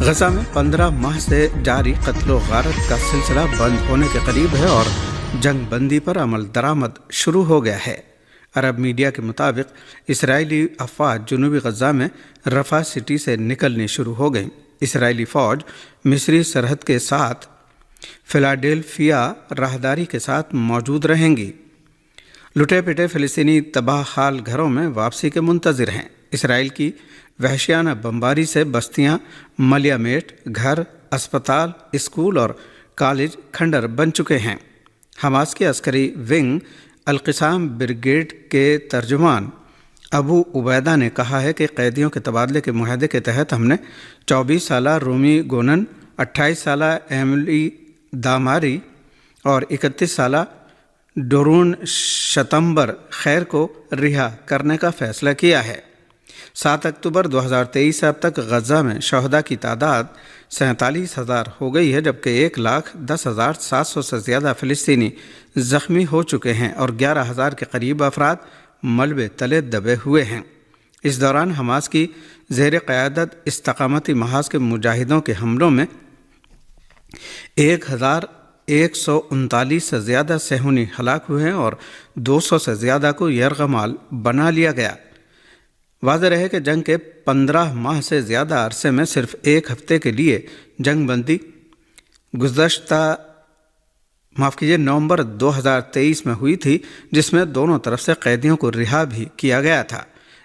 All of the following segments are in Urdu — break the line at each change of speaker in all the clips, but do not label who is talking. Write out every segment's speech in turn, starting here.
غزہ میں 15 ماہ سے جاری قتل و غارت کا سلسلہ بند ہونے کے قریب ہے اور جنگ بندی پر عمل درآمد شروع ہو گیا ہے۔ عرب میڈیا کے مطابق اسرائیلی افواج جنوبی غزہ میں رفح سٹی سے نکلنی شروع ہو گئیں۔ اسرائیلی فوج مصری سرحد کے ساتھ فلاڈیلفیا راہداری کے ساتھ موجود رہیں گی۔ لٹے پٹے فلسطینی تباہ حال گھروں میں واپسی کے منتظر ہیں۔ اسرائیل کی وحشیانہ بمباری سے بستیاں، ملیہ میٹ، گھر، اسپتال، اسکول اور کالج کھنڈر بن چکے ہیں۔ حماس کے عسکری ونگ القسام بریگیڈ کے ترجمان ابو عبیدہ نے کہا ہے کہ قیدیوں کے تبادلے کے معاہدے کے تحت ہم نے 24 سالہ رومی گونن، 28 سالہ ایملی داماری اور 31 سالہ ڈورون شتمبر خیر کو رہا کرنے کا فیصلہ کیا ہے۔ 7 اکتوبر 2023 سے اب تک غزہ میں شہداء کی تعداد 47,000 ہو گئی ہے، جبکہ 1,10,700 سے زیادہ فلسطینی زخمی ہو چکے ہیں اور 11,000 کے قریب افراد ملبے تلے دبے ہوئے ہیں۔ اس دوران حماس کی زیر قیادت استقامتی محاذ کے مجاہدوں کے حملوں میں 1,139 سے زیادہ صہیونی ہلاک ہوئے ہیں اور 200 سے زیادہ کو یرغمال بنا لیا گیا۔ واضح رہے کہ جنگ کے 15 ماہ سے زیادہ عرصے میں صرف ایک ہفتے کے لیے جنگ بندی نومبر 2023 میں ہوئی تھی، جس میں دونوں طرف سے قیدیوں کو رہا بھی کیا گیا تھا۔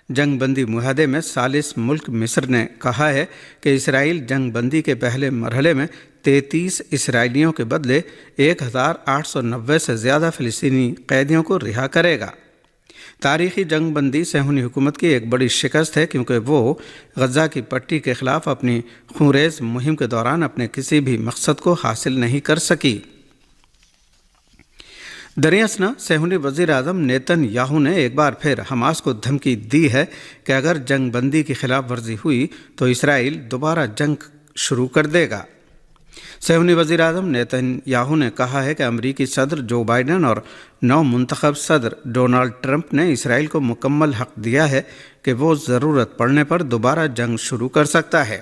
جنگ بندی معاہدے میں ثالث ملک مصر نے کہا ہے کہ اسرائیل جنگ بندی کے پہلے مرحلے میں 33 اسرائیلیوں کے بدلے 1,890 سے زیادہ فلسطینی قیدیوں کو رہا کرے گا۔ تاریخی جنگ بندی صہیونی حکومت کی ایک بڑی شکست ہے، کیونکہ وہ غزہ کی پٹی کے خلاف اپنی خونریز مہم کے دوران اپنے کسی بھی مقصد کو حاصل نہیں کر سکی۔ دریں اثنا صہیونی وزیر اعظم نیتن یاہو نے ایک بار پھر حماس کو دھمکی دی ہے کہ اگر جنگ بندی کی خلاف ورزی ہوئی تو اسرائیل دوبارہ جنگ شروع کر دے گا۔ صہیونی وزیر اعظم نیتن یاہو نے کہا ہے کہ امریکی صدر جو بائیڈن اور نو منتخب صدر ڈونالڈ ٹرمپ نے اسرائیل کو مکمل حق دیا ہے کہ وہ ضرورت پڑنے پر دوبارہ جنگ شروع کر سکتا ہے۔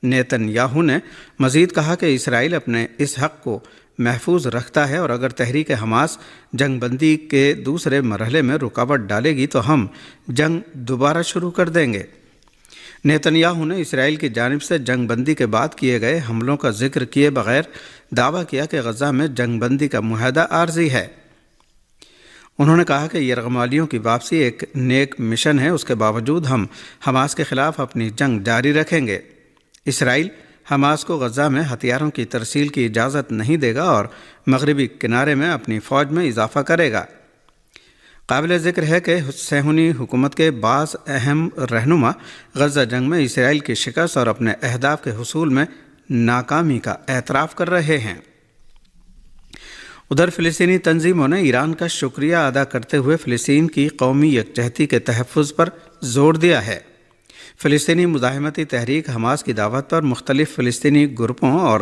نیتن یاہو نے مزید کہا کہ اسرائیل اپنے اس حق کو محفوظ رکھتا ہے اور اگر تحریک حماس جنگ بندی کے دوسرے مرحلے میں رکاوٹ ڈالے گی تو ہم جنگ دوبارہ شروع کر دیں گے۔ نیتن یاہو نے اسرائیل کی جانب سے جنگ بندی کے بعد کیے گئے حملوں کا ذکر کیے بغیر دعویٰ کیا کہ غزہ میں جنگ بندی کا معاہدہ عارضی ہے۔ انہوں نے کہا کہ یرغمالیوں کی واپسی ایک نیک مشن ہے، اس کے باوجود ہم حماس کے خلاف اپنی جنگ جاری رکھیں گے۔ اسرائیل حماس کو غزہ میں ہتھیاروں کی ترسیل کی اجازت نہیں دے گا اور مغربی کنارے میں اپنی فوج میں اضافہ کرے گا۔ قابل ذکر ہے کہ صہیونی حکومت کے بعض اہم رہنما غزہ جنگ میں اسرائیل کی شکست اور اپنے اہداف کے حصول میں ناکامی کا اعتراف کر رہے ہیں۔ ادھر فلسطینی تنظیموں نے ایران کا شکریہ ادا کرتے ہوئے فلسطین کی قومی یکجہتی کے تحفظ پر زور دیا ہے۔ فلسطینی مزاحمتی تحریک حماس کی دعوت پر مختلف فلسطینی گروپوں اور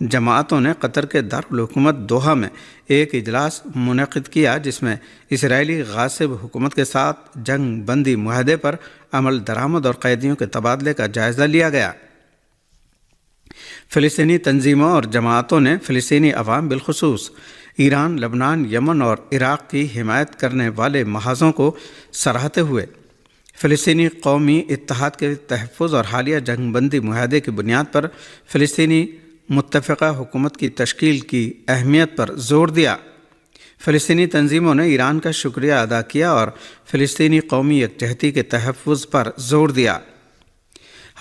جماعتوں نے قطر کے دارالحکومت دوحہ میں ایک اجلاس منعقد کیا، جس میں اسرائیلی غاصب حکومت کے ساتھ جنگ بندی معاہدے پر عمل درآمد اور قیدیوں کے تبادلے کا جائزہ لیا گیا۔ فلسطینی تنظیموں اور جماعتوں نے فلسطینی عوام بالخصوص ایران، لبنان، یمن اور عراق کی حمایت کرنے والے محاذوں کو سراہتے ہوئے فلسطینی قومی اتحاد کے تحفظ اور حالیہ جنگ بندی معاہدے کی بنیاد پر فلسطینی متفقہ حکومت کی تشکیل کی اہمیت پر زور دیا۔ فلسطینی تنظیموں نے ایران کا شکریہ ادا کیا اور فلسطینی قومی یکجہتی کے تحفظ پر زور دیا۔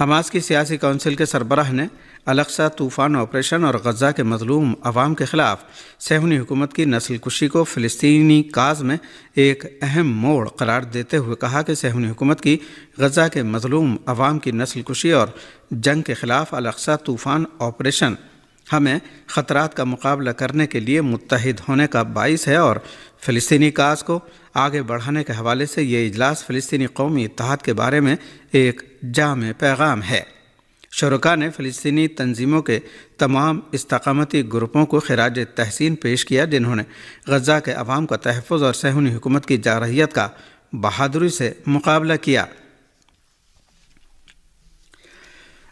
حماس کی سیاسی کونسل کے سربراہ نے الاقصی طوفان آپریشن اور غزہ کے مظلوم عوام کے خلاف صہیونی حکومت کی نسل کشی کو فلسطینی کاز میں ایک اہم موڑ قرار دیتے ہوئے کہا کہ صہیونی حکومت کی غزہ کے مظلوم عوام کی نسل کشی اور جنگ کے خلاف الاقصی طوفان آپریشن ہمیں خطرات کا مقابلہ کرنے کے لیے متحد ہونے کا باعث ہے اور فلسطینی کاز کو آگے بڑھانے کے حوالے سے یہ اجلاس فلسطینی قومی اتحاد کے بارے میں ایک جامع پیغام ہے۔ شرکاء نے فلسطینی تنظیموں کے تمام استقامتی گروپوں کو خراج تحسین پیش کیا، جنہوں نے غزہ کے عوام کا تحفظ اور صہیونی حکومت کی جارحیت کا بہادری سے مقابلہ کیا۔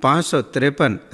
553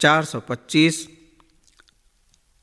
425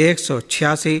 186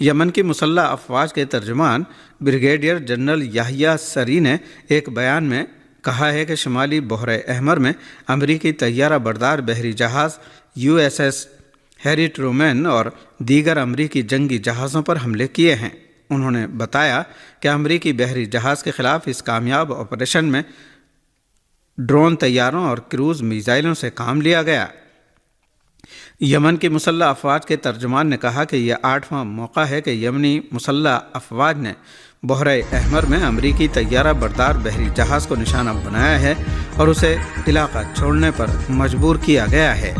یمن کی مسلح افواج کے ترجمان بریگیڈیئر جنرل یحییٰ سری نے ایک بیان میں کہا ہے کہ شمالی بحر احمر میں امریکی طیارہ بردار بحری جہاز USS ہیری ٹرومین اور دیگر امریکی جنگی جہازوں پر حملے کیے ہیں۔ انہوں نے بتایا کہ امریکی بحری جہاز کے خلاف اس کامیاب آپریشن میں ڈرون طیاروں اور کروز میزائلوں سے کام لیا گیا۔ یمن کی مسلح افواج کے ترجمان نے کہا کہ یہ 8واں موقع ہے کہ یمنی مسلح افواج نے بحر احمر میں امریکی طیارہ بردار بحری جہاز کو نشانہ بنایا ہے اور اسے علاقہ چھوڑنے پر مجبور کیا گیا ہے۔